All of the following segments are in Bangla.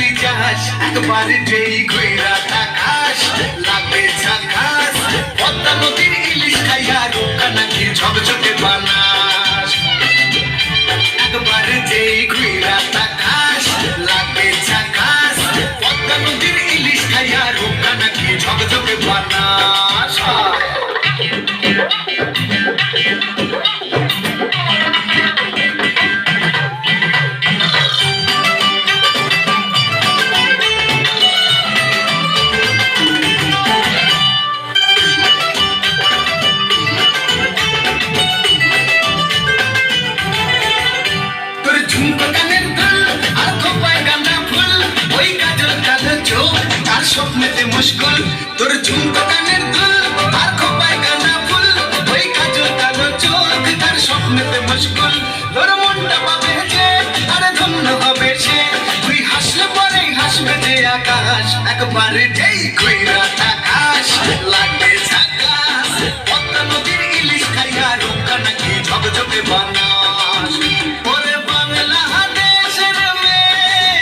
যদি যাস একবার যেই ঘুইরা তাকাস লাগবে ঝাকাস পদ্মা নদীর ইলিশ খাইয়া রূপকা নাকি ঝকঝকে বানাস একবার যেই ঘুইরা তাকাস লাগবে ঝাকাস পদ্মা নদীর ইলিশ খাইয়া রূপকা নাকি ঝকঝকে বানাস স্বপ্নেতে মুশকুল তোর ঝুমকা কানের দুল আর খোপায় গাঁদা ফুল ওই কাজল কালো চোখ তার স্বপ্নেতে মুশকুল তোর মনটা পাবে যে আর ধন্য হবে সে তুই হাসলে পরে হাসবে যে আকাশ একবার যেই কইরা আকাশ লাগবে ঝাকাস পদ্মা নদীর ইলিশ খাইয়া রূপকা নাকি ঝকঝকে বানাস ওরে বাংলা দেশের মেয়ে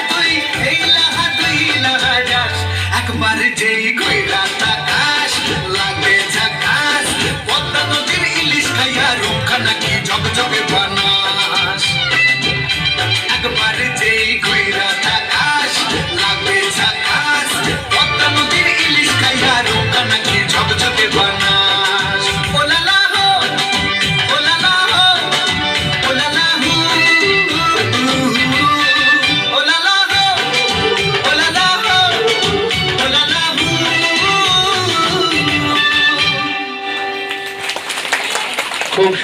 তুই এই লাহা দুই লাহা যাস একবার যেই কইরা তাকাস লাগবে ঝাকাস পদ্মা নদীর ইলিশ খাইয়া রূপকা নাকি ঝকঝকে বানাস একবার যেই কইরা তাকাস লাগবে ঝাকাস পদ্মা নদীর ইলিশ খাইয়া রূপকা নাকি ঝকঝকে বানাস ওলালা হো ওলালা হো ওলালা হু ওলালা হো ওলালা হো ওলালা হু খুব